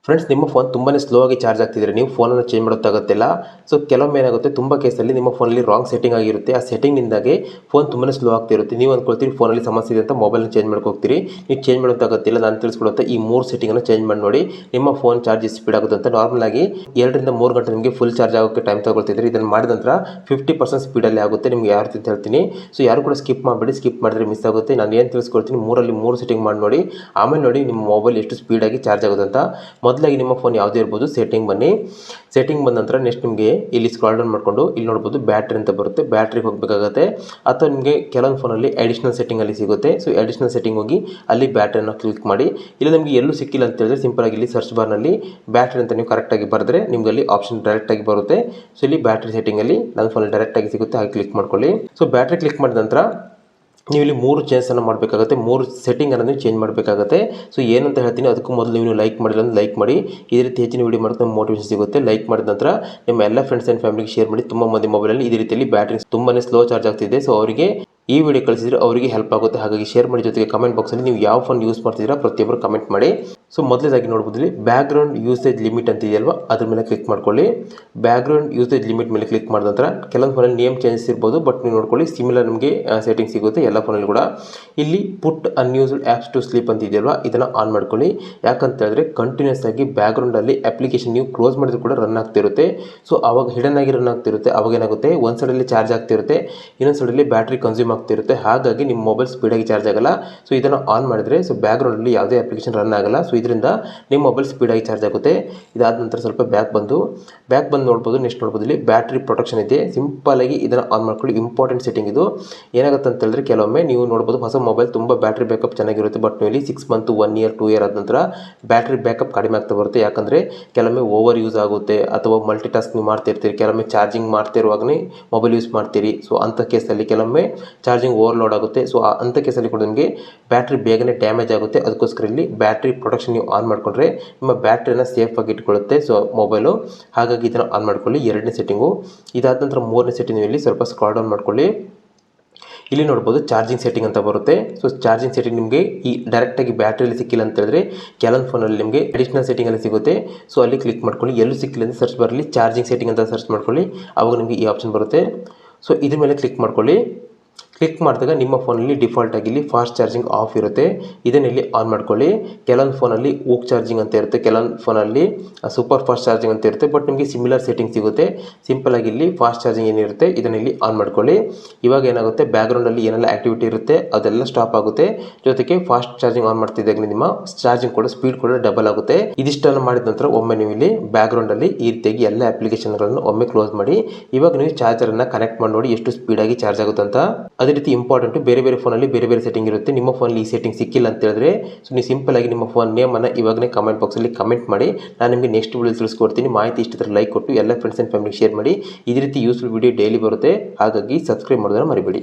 Friends, ನಿಮ್ಮ phone ತುಂಬಾ slow ಆಗಿ ಚಾರ್ಜ್ ಆಗ್ತಿದ್ರೆ ನೀವು ಫೋನನ್ನು ಚೇಂಜ್ ಮಾಡೋಕ್ಕಾಗುತ್ತಿಲ್ಲ. ಸೊ ಕೆಲವೊಮ್ಮೆ ಏನಾಗುತ್ತೆ, ತುಂಬ ಕೇಸಲ್ಲಿ ನಿಮ್ಮ ಫೋನಲ್ಲಿ ರಾಂಗ್ ಸೆಟ್ಟಿಂಗ್ ಆಗಿರುತ್ತೆ. ಆ ಸೆಟ್ಟಿಂಗ್ನಿಂದಾಗಿ ಫೋನ್ ತುಂಬಾ ಸ್ಲೋ ಆಗ್ತಿರುತ್ತೆ. ನೀವು ಅಂದ್ಕೊಳ್ತೀರಿ ಫೋನಲ್ಲಿ ಸಮಸ್ಯೆ ಇದೆ ಅಂತ ಮೊಬೈಲ್ನ ಚೇಂಜ್ ಮಾಡ್ಕೊ ಹೋಗ್ತೀರಿ. ನೀವು ಚೇಂಜ್ ಮಾಡೋಕ್ಕಾಗುತ್ತಿಲ್ಲ. ನಾನು ತಿಳಿಸ್ಕೊಡುತ್ತೆ ಈ 3 ಸೆಟ್ಟಿಂಗನ್ನು ಚೇಂಜ್ ಮಾಡಿ ನೋಡಿ, ನಿಮ್ಮ ಫೋನ್ ಚಾರ್ಜ್ ಸ್ಪೀಡ್ ಆಗುತ್ತೆ ಅಂತ. ನಾರ್ಮಲ್ ಆಗಿ 2 ರಿಂದ 3 ಗಂಟೆ ನಿಮಗೆ ಫುಲ್ ಚಾರ್ಜ್ ಆಗೋಕ್ಕೆ ಟೈಮ್ ತಗೊಳ್ತಿದ್ರೆ ಇದನ್ನು ಮಾಡಿದ ನಂತರ 50% ಸ್ಪೀಡಲ್ಲಿ ಆಗುತ್ತೆ. ನಿಮ್ಗೆ ಯಾವ ರೀತಿ ಅಂತ ಹೇಳ್ತೀನಿ. ಸೊ ಯಾರು ಕೂಡ ಸ್ಕಿಪ್ ಮಾಡಬೇಡಿ, ಸ್ಕಿಪ್ ಮಾಡಿದ್ರೆ ಮಿಸ್ ಆಗುತ್ತೆ. ನಾನು ಏನು ತಿಳಿಸ್ಕೊಡ್ತೀನಿ, 3 ಸೆಟ್ಟಿಂಗ್ ಮಾಡಿ ನೋಡಿ. ಆಮೇಲೆ ನೋಡಿ ನಿಮ್ಮ ಮೊಬೈಲ್ ಎಷ್ಟು ಸ್ಪೀಡಾಗಿ ಚಾರ್ಜ್ ಆಗುತ್ತೆ ಅಂತ. ಮೊದಲಾಗಿ ನಿಮ್ಮ ಫೋನ್ ಯಾವುದೇ ಇರ್ಬೋದು, ಸೆಟ್ಟಿಂಗ್ ಬನ್ನಿ. ಸೆಟ್ಟಿಂಗ್ ಬಂದ ನಂತರ ನೆಕ್ಸ್ಟ್ ನಿಮಗೆ ಇಲ್ಲಿ ಸ್ಕ್ರಾಲ್ ಡೌನ್ ಮಾಡಿಕೊಂಡು ಇಲ್ಲಿ ನೋಡ್ಬೋದು ಬ್ಯಾಟ್ರಿ ಅಂತ ಬರುತ್ತೆ. ಬ್ಯಾಟ್ರಿಗೆ ಹೋಗಬೇಕಾಗುತ್ತೆ. ಅಥವಾ ನಿಮಗೆ ಕೆಲವೊಂದು ಫೋನಲ್ಲಿ ಅಡಿಷನಲ್ ಸೆಟ್ಟಿಂಗ್ ಅಲ್ಲಿ ಸಿಗುತ್ತೆ. ಸೊ ಅಡಿಷನಲ್ ಸೆಟ್ಟಿಂಗ್ ಹೋಗಿ ಅಲ್ಲಿ ಬ್ಯಾಟ್ರಿಯನ್ನು ಕ್ಲಿಕ್ ಮಾಡಿ. ಇಲ್ಲಿ ನಿಮಗೆ ಎಲ್ಲೂ ಸಿಕ್ಕಿಲ್ಲ ಅಂತ ಹೇಳಿದ್ರೆ ಸಿಂಪಲ್ ಆಗಿ ಇಲ್ಲಿ ಸರ್ಚ್ ಬಾರ್ನಲ್ಲಿ ಬ್ಯಾಟ್ರಿ ಅಂತ ನೀವು ಕರೆಕ್ಟಾಗಿ ಬರೆದ್ರೆ ನಿಮ್ಗೆ ಅಲ್ಲಿ ಆಪ್ಷನ್ ಡೈರೆಕ್ಟಾಗಿ ಬರುತ್ತೆ. ಸೊ ಇಲ್ಲಿ ಬ್ಯಾಟ್ರಿ ಸೆಟ್ಟಿಂಗಲ್ಲಿ ನನ್ನ ಫೋನಲ್ಲಿ ಡೈರೆಕ್ಟಾಗಿ ಸಿಗುತ್ತೆ, ಹಾಗೆ ಕ್ಲಿಕ್ ಮಾಡ್ಕೊಳ್ಳಿ. ಸೊ ಬ್ಯಾಟ್ರಿ ಕ್ಲಿಕ್ ಮಾಡಿದ ನಂತರ ನೀವು ಇಲ್ಲಿ 3 ಚೇಂಜನ್ನು ಮಾಡಬೇಕಾಗುತ್ತೆ. 3 ಸೆಟ್ಟಿಂಗನ್ನು ನೀವು ಚೇಂಜ್ ಮಾಡಬೇಕಾಗುತ್ತೆ. ಸೊ ಏನಂತ ಹೇಳ್ತೀನಿ, ಅದಕ್ಕೂ ಮೊದಲು ನೀವು ಲೈಕ್ ಮಾಡಿಲ್ಲ ಅಂದ್ರೆ ಲೈಕ್ ಮಾಡಿ. ಇದೇ ರೀತಿ ಹೆಚ್ಚಿನ ವೀಡಿಯೋ ಮಾಡೋದು ನಮ್ಗೆ ಮೋಟಿವೇಶನ್ ಸಿಗುತ್ತೆ. ಲೈಕ್ ಮಾಡಿದ ನಂತರ ನಿಮ್ಮ ಎಲ್ಲ ಫ್ರೆಂಡ್ಸ್ ಆ್ಯಂಡ್ ಫ್ಯಾಮಿಲಿಗೆ ಶೇರ್ ಮಾಡಿ. ತುಂಬ ಮಂದಿ ಮೊಬೈಲಲ್ಲಿ ಇದೇ ರೀತಿಯಲ್ಲಿ ಬ್ಯಾಟ್ರಿ ತುಂಬಾ ಸ್ಲೋ ಚಾರ್ಜ್ ಆಗ್ತಿದೆ. ಸೊ ಅವರಿಗೆ ಈ ವಿಡಿಯೋ ಕಳಿಸಿದ್ರೆ ಅವರಿಗೆ ಹೆಲ್ಪ್ ಆಗುತ್ತೆ. ಹಾಗಾಗಿ ಶೇರ್ ಮಾಡಿ. ಜೊತೆಗೆ ಕಮೆಂಟ್ ಬಾಕ್ಸಲ್ಲಿ ನೀವು ಯಾವ ಫೋನ್ ಯೂಸ್ ಮಾಡ್ತಿದ್ದೀರಾ ಪ್ರತಿಯೊಬ್ಬರು ಕಮೆಂಟ್ ಮಾಡಿ. ಸೊ ಮೊದಲೇದಾಗಿ ನೋಡ್ಬೋದು ಇಲ್ಲಿ ಬ್ಯಾಕ್ಗ್ರೌಂಡ್ ಯೂಸೇಜ್ ಲಿಮಿಟ್ ಅಂತ ಇದೆಯಲ್ವಾ, ಅದ್ರ ಮೇಲೆ ಕ್ಲಿಕ್ ಮಾಡ್ಕೊಳ್ಳಿ. ಬ್ಯಾಕ್ಗ್ರೌಂಡ್ ಯೂಸೇಜ್ ಲಿಮಿಟ್ ಮೇಲೆ ಕ್ಲಿಕ್ ಮಾಡಿದ ನಂತರ ಕೆಲವೊಂದು ಫೋನಲ್ಲಿ ನೇಮ್ ಚೇಂಜಸ್ ಇರ್ಬೋದು, ಬಟ್ ನೀವು ನೋಡ್ಕೊಳ್ಳಿ ಸಿಮಿಲರ್ ನಿಮಗೆ ಸೆಟ್ಟಿಂಗ್ ಸಿಗುತ್ತೆ ಎಲ್ಲ ಫೋನಲ್ಲಿ ಕೂಡ. ಇಲ್ಲಿ ಪುಟ್ ಅನ್ಯೂಸ್ಡ್ ಆ್ಯಪ್ಸ್ ಟು ಸ್ಲೀಪ್ ಅಂತ ಇದೆಯಲ್ವಾ, ಇದನ್ನು ಆನ್ ಮಾಡ್ಕೊಳ್ಳಿ. ಯಾಕಂತ ಹೇಳಿದ್ರೆ ಕಂಟಿನ್ಯೂಸ್ ಆಗಿ ಬ್ಯಾಕ್ಗ್ರೌಂಡಲ್ಲಿ ಅಪ್ಲಿಕೇಶನ್ ನೀವು ಕ್ಲೋಸ್ ಮಾಡಿದ್ರು ಕೂಡ ರನ್ ಆಗ್ತಿರುತ್ತೆ. ಸೊ ಅವಾಗ ಹಿಡನ್ ಆಗಿ ರನ್ ಆಗ್ತಿರುತ್ತೆ. ಅವಾಗ ಏನಾಗುತ್ತೆ, ಒಂದು ಸೈಡಲ್ಲಿ ಚಾರ್ಜ್ ಆಗ್ತಿರುತ್ತೆ, ಇನ್ನೊಂದು ಸೈಡಲ್ಲಿ ಬ್ಯಾಟ್ರಿ ಕನ್ಸ್ಯೂಮ್ ಆಗ್ತಿರುತ್ತೆ. ಹಾಗಾಗಿ ನಿಮ್ಮ ಮೊಬೈಲ್ ಸ್ಪೀಡಾಗಿ ಚಾರ್ಜ್ ಆಗಲ್ಲ. ಸೊ ಇದನ್ನು ಆನ್ ಮಾಡಿದರೆ ಸೊ ಬ್ಯಾಕ್ಗ್ರೌಂಡಲ್ಲಿ ಯಾವುದೇ ಅಪ್ಲಿಕೇಶನ್ ರನ್ ಆಗಲ್ಲ. ಸೊ ಇದರಿಂದ ನಿಮ್ಮ ಮೊಬೈಲ್ ಸ್ಪೀಡಾಗಿ ಚಾರ್ಜ್ ಆಗುತ್ತೆ. ಇದಾದ ನಂತರ ಸ್ವಲ್ಪ ಬ್ಯಾಕ್ ಬಂದು ನೋಡ್ಬೋದು. ನೆಕ್ಸ್ಟ್ ನೋಡ್ಬೋದು ಇಲ್ಲಿ ಬ್ಯಾಟ್ರಿ ಪ್ರೊಟೆಕ್ಷನ್ ಇದೆ. ಸಿಂಪಲ್ ಆಗಿ ಇದನ್ನು ಆನ್ ಮಾಡ್ಕೊಳ್ಳಿ. ಇಂಪಾರ್ಟೆಂಟ್ ಸೆಟ್ಟಿಂಗ್ ಇದು. ಏನಾಗುತ್ತೆ ಅಂತ ಹೇಳಿದ್ರೆ ಕೆಲವೊಮ್ಮೆ ನೀವು ನೋಡ್ಬೋದು ಹೊಸ ಮೊಬೈಲ್ ತುಂಬ ಬ್ಯಾಟ್ರಿ ಬ್ಯಾಕಪ್ ಚೆನ್ನಾಗಿರುತ್ತೆ, ಬಟ್ ನೀವು ಇಲ್ಲಿ 6 ಮಂತ್ 1 ಇಯರ್ 2 ಇಯರ್ ಆದ ನಂತರ ಬ್ಯಾಟ್ರಿ ಬ್ಯಾಕಪ್ ಕಡಿಮೆ ಆಗ್ತಾ ಬರುತ್ತೆ. ಯಾಕಂದರೆ ಕೆಲವೊಮ್ಮೆ ಓವರ್ ಯೂಸ್ ಆಗುತ್ತೆ, ಅಥವಾ ಮಲ್ಟಿ ಟಾಸ್ಕ್ ನೀವು ಮಾಡ್ತಿರ್ತೀರಿ, ಕೆಲವೊಮ್ಮೆ ಚಾರ್ಜಿಂಗ್ ಮಾಡ್ತಿರುವಾಗಲೇ ಮೊಬೈಲ್ ಯೂಸ್ ಮಾಡ್ತೀರಿ. ಸೊ ಅಂಥ ಕೇಸಲ್ಲಿ ಕೆಲವೊಮ್ಮೆ ಚಾರ್ಜಿಂಗ್ ಓವರ್ಲೋಡ್ ಆಗುತ್ತೆ. ಸೊ ಅಂಥ ಕೇಸಲ್ಲಿ ಕೂಡ ನಿಮಗೆ ಬ್ಯಾಟ್ರಿ ಬೇಗನೆ ಡ್ಯಾಮೇಜ್ ಆಗುತ್ತೆ. ಅದಕ್ಕೋಸ್ಕರ ಇಲ್ಲಿ ಬ್ಯಾಟ್ರಿ ಪ್ರೊಟೆಕ್ಷನ್ ನೀವು ಆನ್ ಮಾಡಿಕೊಂಡ್ರೆ ನಿಮ್ಮ ಬ್ಯಾಟ್ರಿನ ಸೇಫಾಗಿ ಇಟ್ಕೊಳ್ಳುತ್ತೆ ಸೊ ಮೊಬೈಲು. ಹಾಗಾಗಿ ಇದನ್ನು ಆನ್ ಮಾಡ್ಕೊಳ್ಳಿ. 2ನೇ ಸೆಟ್ಟಿಂಗು. ಇದಾದ ನಂತರ 3ನೇ ಸೆಟ್ಟಿಂಗ್ ಇಲ್ಲಿ ಸ್ವಲ್ಪ ಸ್ಕ್ರಾಲ್ ಡೌನ್ ಮಾಡ್ಕೊಳ್ಳಿ. ಇಲ್ಲಿ ನೋಡ್ಬೋದು ಚಾರ್ಜಿಂಗ್ ಸೆಟ್ಟಿಂಗ್ ಅಂತ ಬರುತ್ತೆ. ಸೊ ಚಾರ್ಜಿಂಗ್ ಸೆಟ್ಟಿಂಗ್ ನಿಮಗೆ ಈ ಡೈರೆಕ್ಟಾಗಿ ಬ್ಯಾಟ್ರಿಯಲ್ಲಿ ಸಿಕ್ಕಿಲ್ಲ ಅಂತ ಹೇಳಿದ್ರೆ ಕೆಲವೊಂದು ಫೋನಲ್ಲಿ ನಿಮಗೆ ಅಡಿಷನಲ್ ಸೆಟ್ಟಿಂಗಲ್ಲಿ ಸಿಗುತ್ತೆ. ಸೊ ಅಲ್ಲಿ ಕ್ಲಿಕ್ ಮಾಡ್ಕೊಳ್ಳಿ. ಎಲ್ಲೂ ಸಿಕ್ಕಿಲ್ಲ ಅಂದರೆ ಸರ್ಚ್ ಬರಲಿ ಚಾರ್ಜಿಂಗ್ ಸೆಟ್ಟಿಂಗ್ ಅಂತ ಸರ್ಚ್ ಮಾಡ್ಕೊಳ್ಳಿ. ಆವಾಗ ನಿಮಗೆ ಈ ಆಪ್ಷನ್ ಬರುತ್ತೆ. ಸೊ ಇದ್ರ ಮೇಲೆ ಕ್ಲಿಕ್ ಮಾಡ್ಕೊಳ್ಳಿ. ಕ್ಲಿಕ್ ಮಾಡಿದಾಗ ನಿಮ್ಮ ಫೋನಲ್ಲಿ ಡಿಫಾಲ್ಟ್ ಆಗಿ ಇಲ್ಲಿ ಫಾಸ್ಟ್ ಚಾರ್ಜಿಂಗ್ ಆಫ್ ಇರುತ್ತೆ. ಇದನ್ನು ಇಲ್ಲಿ ಆನ್ ಮಾಡ್ಕೊಳ್ಳಿ. ಕೆಲವೊಂದು ಫೋನಲ್ಲಿ ಊಕ್ ಚಾರ್ಜಿಂಗ್ ಅಂತ ಇರುತ್ತೆ, ಕೆಲವೊಂದು ಫೋನಲ್ಲಿ ಸೂಪರ್ ಫಾಸ್ಟ್ ಚಾರ್ಜಿಂಗ್ ಅಂತ ಇರುತ್ತೆ, ಬಟ್ ನಿಮಗೆ ಸಿಮಿಲರ್ ಸೆಟ್ಟಿಂಗ್ ಸಿಗುತ್ತೆ. ಸಿಂಪಲ್ ಆಗಿ ಇಲ್ಲಿ ಫಾಸ್ಟ್ ಚಾರ್ಜಿಂಗ್ ಏನಿರುತ್ತೆ ಇದನ್ನು ಇಲ್ಲಿ ಆನ್ ಮಾಡ್ಕೊಳ್ಳಿ. ಇವಾಗ ಏನಾಗುತ್ತೆ, ಬ್ಯಾಕ್ಗ್ರೌಂಡಲ್ಲಿ ಏನೆಲ್ಲ ಆಕ್ಟಿವಿಟಿ ಇರುತ್ತೆ ಅದೆಲ್ಲ ಸ್ಟಾಪ್ ಆಗುತ್ತೆ. ಜೊತೆಗೆ ಫಾಸ್ಟ್ ಚಾರ್ಜಿಂಗ್ ಆನ್ ಮಾಡ್ತಿದ್ದಾಗ ನಿಮ್ಮ ಚಾರ್ಜಿಂಗ್ ಕೂಡ ಸ್ಪೀಡ್ ಕೂಡ ಡಬಲ್ ಆಗುತ್ತೆ. ಇದಿಷ್ಟನ್ನು ಮಾಡಿದ ನಂತರ ಒಮ್ಮೆ ನೀವು ಇಲ್ಲಿ ಬ್ಯಾಕ್ಗ್ರೌಂಡಲ್ಲಿ ಈ ರೀತಿಯಾಗಿ ಎಲ್ಲ ಅಪ್ಲಿಕೇಶನ್ಗಳನ್ನು ಒಮ್ಮೆ ಕ್ಲೋಸ್ ಮಾಡಿ. ಇವಾಗ ನೀವು ಚಾರ್ಜರನ್ನು ಕನೆಕ್ಟ್ ಮಾಡಿ ನೋಡಿ ಎಷ್ಟು ಸ್ಪೀಡಾಗಿ ಚಾರ್ಜ್ ಆಗುತ್ತೆ ಅಂತ. ಅದೇ ರೀತಿ ಇಂಪಾರ್ಟೆಂಟ್, ಬೇರೆ ಬೇರೆ ಫೋನಲ್ಲಿ ಬೇರೆ ಬೇರೆ ಸೆಟ್ಟಿಂಗ್ ಇರುತ್ತೆ. ನಿಮ್ಮ ಫೋನಲ್ಲಿ ಈ ಸೆಟ್ಟಿಂಗ್ ಸಿಕ್ಕಿಲ್ಲ ಅಂತ ಹೇಳಿದ್ರೆ ಸೊ ನೀವು ಸಿಂಪಲ್ ಆಗಿ ನಿಮ್ಮ ಫೋನ್ ನೇಮನ್ನು ಇವಾಗಲೇ ಕಮೆಂಟ್ ಬಾಕ್ಸಲ್ಲಿ ಕಮೆಂಟ್ ಮಾಡಿ. ನಾನು ನಿಮಗೆ ನೆಕ್ಸ್ಟ್ ವಿಡಿಯೋ ತಿಳಿಸ್ಕೊಡ್ತೀನಿ. ಮಾಹಿತಿ ಇಷ್ಟ ಲೈಕ್ ಕೊಟ್ಟು ಎಲ್ಲ ಫ್ರೆಂಡ್ಸ್ ಆ್ಯಂಡ್ ಫ್ಯಾಮಿಲಿಗೆ ಶೇರ್ ಮಾಡಿ. ಇದೇ ರೀತಿ ಯೂಸ್ಫುಲ್ ವಿಡಿಯೋ ಡೈಲಿ ಬರುತ್ತೆ. ಹಾಗಾಗಿ ಸಬ್ಸ್ಕ್ರೈಬ್ ಮಾಡೋದನ್ನು ಮರಿಬೇಡಿ.